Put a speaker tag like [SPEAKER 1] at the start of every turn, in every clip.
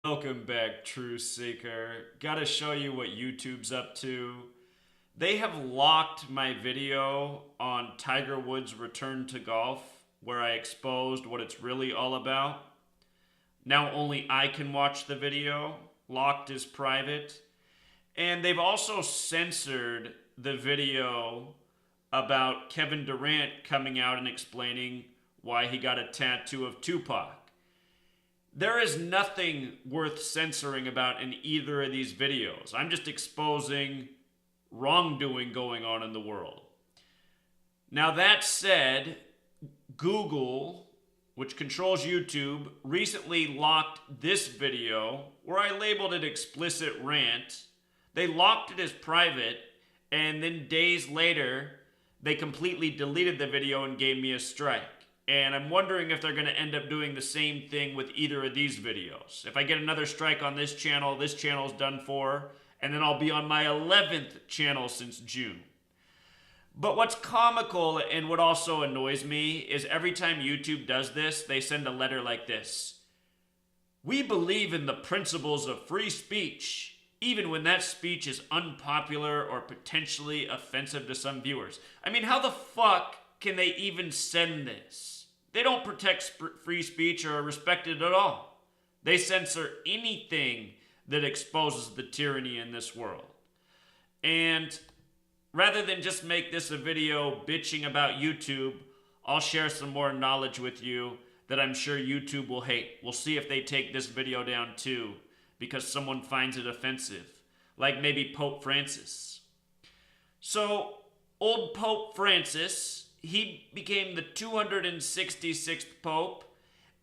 [SPEAKER 1] Welcome back, True Seeker. Gotta show you what YouTube's up to. They have locked my video on Tiger Woods' return to golf, where I exposed what it's really all about. Now only I can watch the video. Locked is private. And they've also censored the video about Kevin Durant coming out and explaining why he got a tattoo of Tupac. There is nothing worth censoring about in either of these videos. I'm just exposing wrongdoing going on in the world. Now, that said, Google, which controls YouTube, recently locked this video where I labeled it explicit rant. They locked it as private, and then days later, they completely deleted the video and gave me a strike. And I'm wondering if they're going to end up doing the same thing with either of these videos. If I get another strike on this channel's done for, and then I'll be on my 11th channel since June. But what's comical and what also annoys me is every time YouTube does this, they send a letter like this. We believe in the principles of free speech, even when that speech is unpopular or potentially offensive to some viewers. I mean, how the fuck can they even send this? They don't protect free speech or respect it at all. They censor anything that exposes the tyranny in this world. And rather than just make this a video bitching about YouTube, I'll share some more knowledge with you that I'm sure YouTube will hate. We'll see if they take this video down too, because someone finds it offensive. Like maybe Pope Francis. So, old Pope Francis, he became the 266th Pope,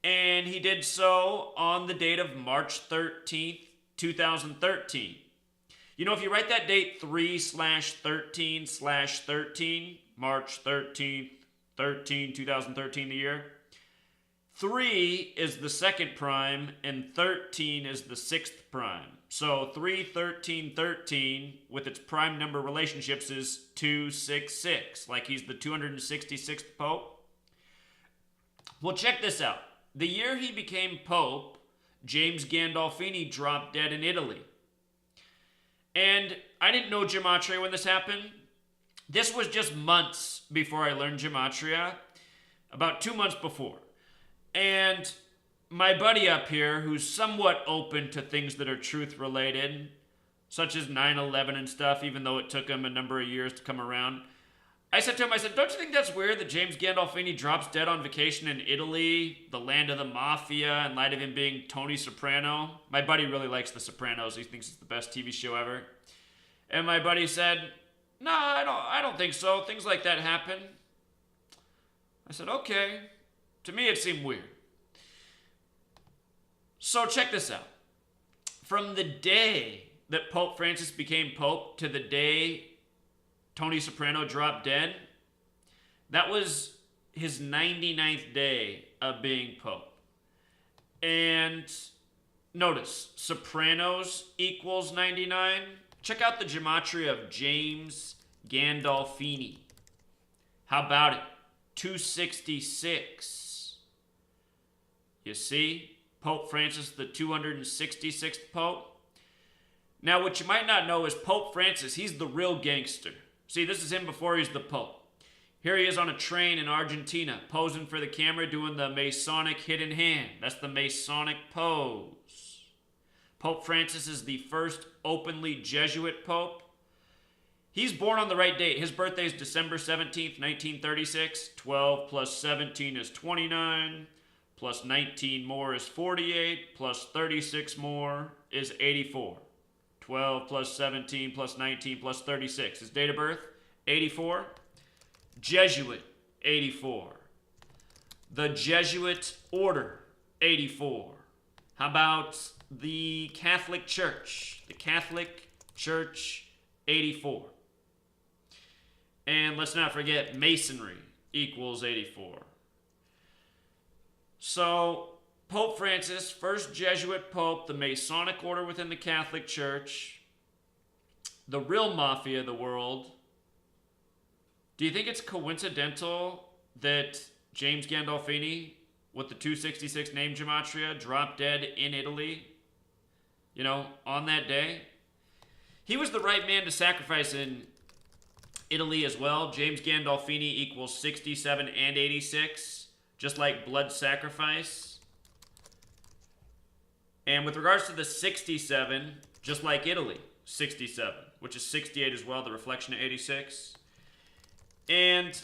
[SPEAKER 1] and he did so on the date of March 13th, 2013. You know, if you write that date 3/13/13, March 13th, 2013, the year, 3 is the second prime, and 13 is the sixth prime. So 3, 13, 13 with its prime number relationships is 266. Like he's the 266th Pope. Well, check this out. The year he became Pope, James Gandolfini dropped dead in Italy. And I didn't know Gematria when this happened. This was just months before I learned Gematria. About 2 months before. And my buddy up here, who's somewhat open to things that are truth-related, such as 9/11 and stuff, even though it took him a number of years to come around, I said to him, don't you think that's weird that James Gandolfini drops dead on vacation in Italy, the land of the mafia, in light of him being Tony Soprano? My buddy really likes The Sopranos. He thinks it's the best TV show ever. And my buddy said, no, I don't think so. Things like that happen. I said, okay. To me, it seemed weird. So check this out. From the day that Pope Francis became Pope to the day Tony Soprano dropped dead, that was his 99th day of being Pope. And notice, Sopranos equals 99. Check out the gematria of James Gandolfini. How about it? 266. You see? Pope Francis, the 266th Pope. Now, what you might not know is Pope Francis, he's the real gangster. See, this is him before he's the Pope. Here he is on a train in Argentina, posing for the camera, doing the Masonic hidden hand. That's the Masonic pose. Pope Francis is the first openly Jesuit Pope. He's born on the right date. His birthday is December 17th, 1936. 12 plus 17 is 29. Plus 19 more is 48. Plus 36 more is 84. 12 plus 17 plus 19 plus 36. His date of birth, 84. Jesuit, 84. The Jesuit Order, 84. How about the Catholic Church? The Catholic Church, 84. And let's not forget Masonry equals 84. So, Pope Francis, first Jesuit Pope, the Masonic order within the Catholic Church, the real mafia of the world. Do you think it's coincidental that James Gandolfini with the 266 name gematria dropped dead in Italy you know, on that day. He was the right man to sacrifice in Italy as well. James Gandolfini equals 67 and 86, just like blood sacrifice. And with regards to the 67, just like Italy, 67, which is 68 as well, the reflection of 86. And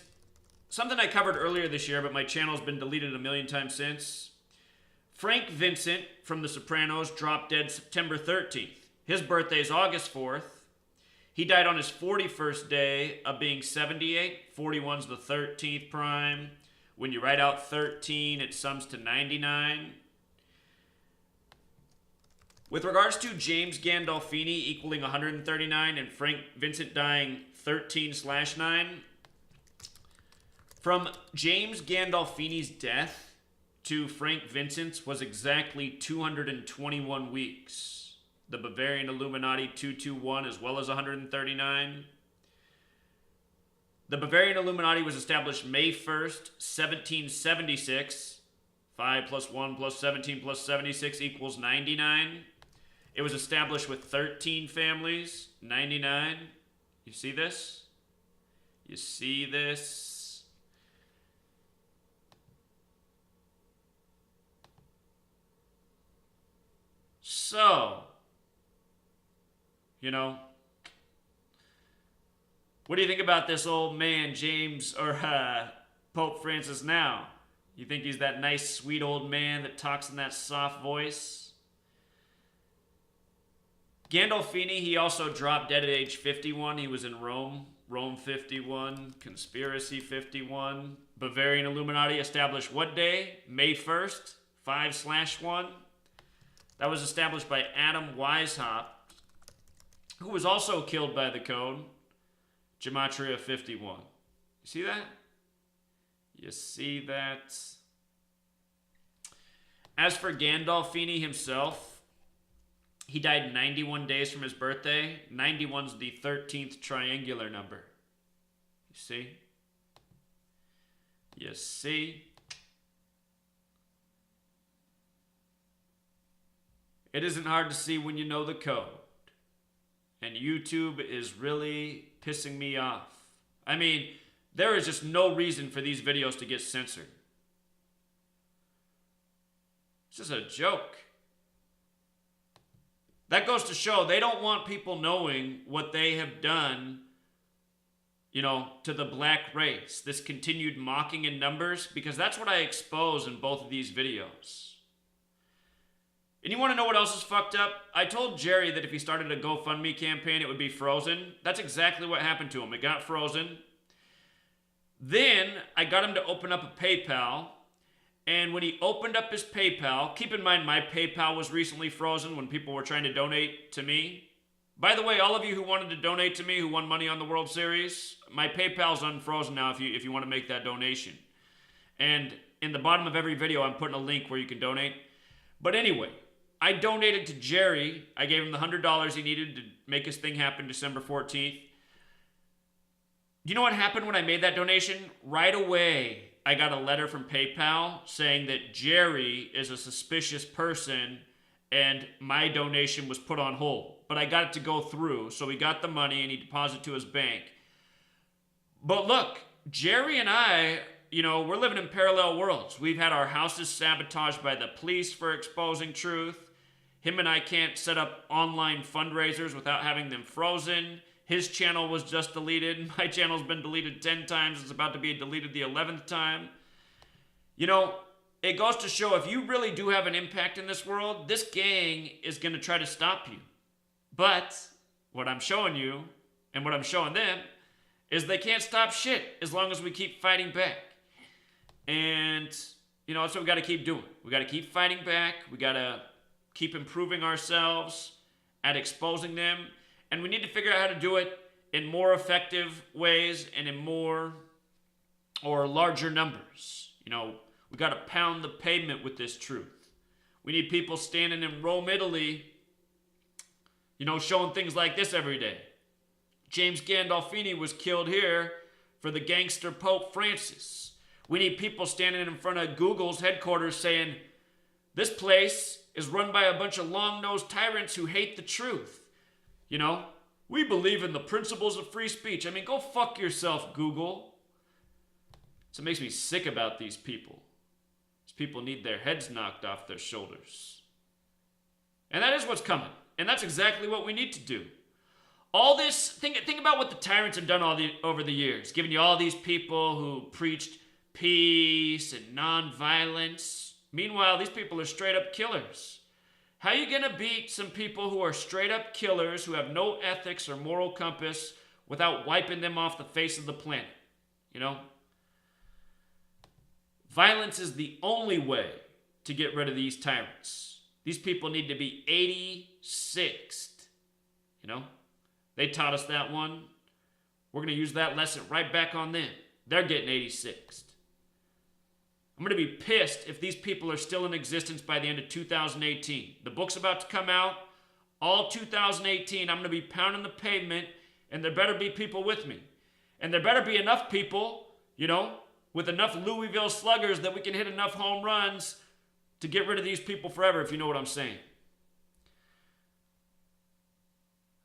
[SPEAKER 1] something I covered earlier this year, but my channel's been deleted a million times since. Frank Vincent from The Sopranos dropped dead September 13th. His birthday is August 4th. He died on his 41st day of being 78. 41's the 13th prime. When you write out 13, it sums to 99. With regards to James Gandolfini equaling 139 and Frank Vincent dying 13/9, from James Gandolfini's death to Frank Vincent's was exactly 221 weeks. The Bavarian Illuminati 221 as well as 139. The Bavarian Illuminati was established May 1st, 1776. 5 plus 1 plus 17 plus 76 equals 99. It was established with 13 families, 99. You see this? You see this? So, you know, what do you think about this old man, James, or Pope Francis now? You think he's that nice, sweet old man that talks in that soft voice? Gandolfini, he also dropped dead at age 51. He was in Rome. Rome 51, Conspiracy 51. Bavarian Illuminati established what day? May 1st, 5/1. That was established by Adam Weishaupt, who was also killed by the code. Gematria 51. You see that? You see that? As for Gandolfini himself, he died 91 days from his birthday. 91's the 13th triangular number. You see? You see? It isn't hard to see when you know the code. And YouTube is really pissing me off. I mean, there is just no reason for these videos to get censored. It's just a joke. That goes to show they don't want people knowing what they have done, you know, to the black race. This continued mocking in numbers, because that's what I expose in both of these videos. And you want to know what else is fucked up? I told Jerry that if he started a GoFundMe campaign, it would be frozen. That's exactly what happened to him. It got frozen. Then I got him to open up a PayPal. And when he opened up his PayPal, keep in mind my PayPal was recently frozen when people were trying to donate to me. By the way, all of you who wanted to donate to me, who won money on the World Series, my PayPal's unfrozen now if you want to make that donation. And in the bottom of every video, I'm putting a link where you can donate. But anyway, I donated to Jerry. I gave him the $100 he needed to make his thing happen December 14th. Do you know what happened when I made that donation? Right away, I got a letter from PayPal saying that Jerry is a suspicious person and my donation was put on hold. But I got it to go through, so he got the money and he deposited to his bank. But look, Jerry and I, you know, we're living in parallel worlds. We've had our houses sabotaged by the police for exposing truth. Him and I can't set up online fundraisers without having them frozen. His channel was just deleted. My channel's been deleted 10 times. It's about to be deleted the 11th time. You know, it goes to show if you really do have an impact in this world, this gang is going to try to stop you. But what I'm showing you and what I'm showing them is they can't stop shit as long as we keep fighting back. And, you know, that's what we got to keep doing. We got to keep fighting back. We got to keep improving ourselves at exposing them. And we need to figure out how to do it in more effective ways and in more or larger numbers. You know, we got to pound the pavement with this truth. We need people standing in Rome, Italy, you know, showing things like this every day. James Gandolfini was killed here for the gangster Pope Francis. We need people standing in front of Google's headquarters saying, this place is run by a bunch of long-nosed tyrants who hate the truth. You know, we believe in the principles of free speech. I mean, go fuck yourself, Google. So it makes me sick about these people. These people need their heads knocked off their shoulders. And that is what's coming. And that's exactly what we need to do. All this, think about what the tyrants have done over the years, giving you all these people who preached peace and nonviolence. Meanwhile, these people are straight up killers. How are you going to beat some people who are straight up killers, who have no ethics or moral compass, without wiping them off the face of the planet? You know? Violence is the only way to get rid of these tyrants. These people need to be 86th. You know? They taught us that one. We're going to use that lesson right back on them. They're getting 86th. I'm going to be pissed if these people are still in existence by the end of 2018. The book's about to come out. All 2018, I'm going to be pounding the pavement, and there better be people with me. And there better be enough people, you know, with enough Louisville Sluggers that we can hit enough home runs to get rid of these people forever, if you know what I'm saying.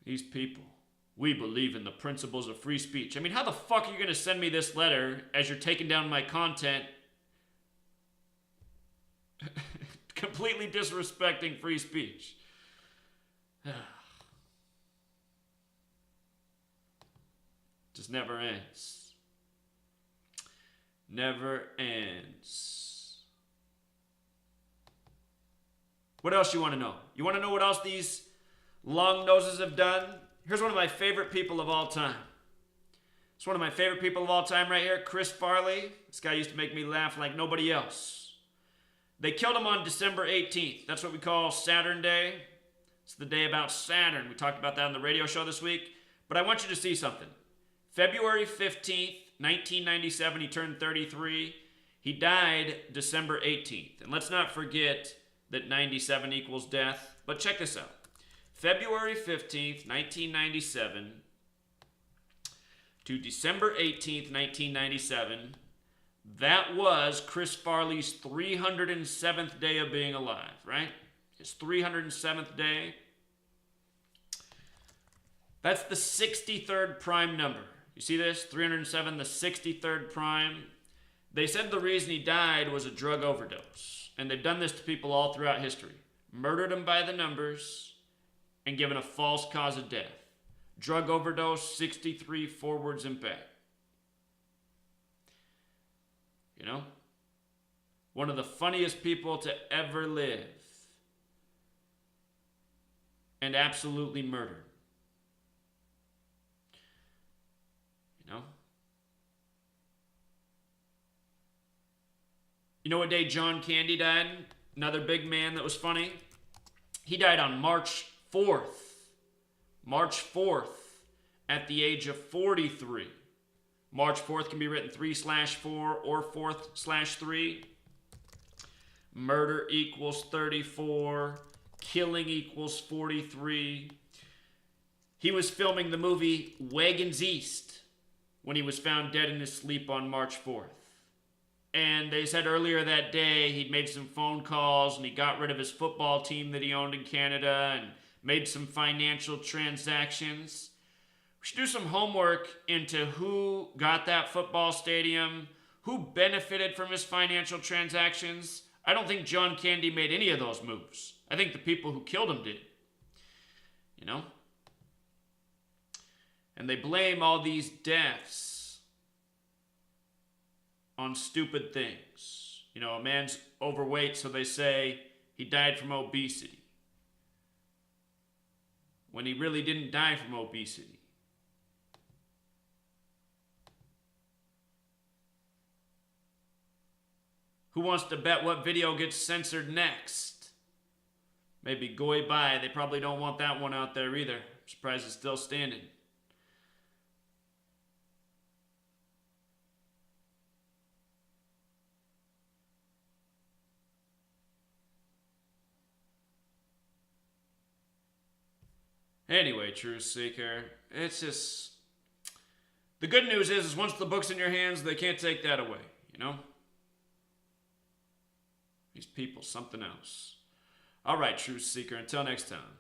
[SPEAKER 1] These people, we believe in the principles of free speech. I mean, how the fuck are you going to send me this letter as you're taking down my content, completely disrespecting free speech? Just never ends. Never ends. What else you want to know? You want to know what else these long noses have done? Here's one of my favorite people of all time. It's one of my favorite people of all time right here, Chris Farley. This guy used to make me laugh like nobody else. They killed him on December 18th. That's what we call Saturn Day. It's the day about Saturn. We talked about that on the radio show this week. But I want you to see something. February 15th, 1997, he turned 33. He died December 18th. And let's not forget that 97 equals death. But check this out. February 15th, 1997 to December 18th, 1997. That was Chris Farley's 307th day of being alive, right? His 307th day. That's the 63rd prime number. You see this? 307, the 63rd prime. They said the reason he died was a drug overdose. And they've done this to people all throughout history. Murdered him by the numbers and given a false cause of death. Drug overdose, 63 forwards and back. You know? One of the funniest people to ever live. And absolutely murdered. You know? You know what day John Candy died? Another big man that was funny. He died on March 4th. March 4th at the age of 43. March 4th can be written 3/4 or 4/3. Murder equals 34. Killing equals 43. He was filming the movie Wagons East when he was found dead in his sleep on March 4th. And they said earlier that day he'd made some phone calls and he got rid of his football team that he owned in Canada and made some financial transactions. We should do some homework into who got that football stadium, who benefited from his financial transactions. I don't think John Candy made any of those moves. I think the people who killed him did. You know? And they blame all these deaths on stupid things. You know, a man's overweight, so they say he died from obesity. When he really didn't die from obesity. Who wants to bet what video gets censored next? Maybe Goy Bai. They probably don't want that one out there either. I'm surprised it's still standing. Anyway, Truth Seeker, it's just... The good news is once the book's in your hands, they can't take that away, you know? These people, something else. All right, Truth Seeker, until next time.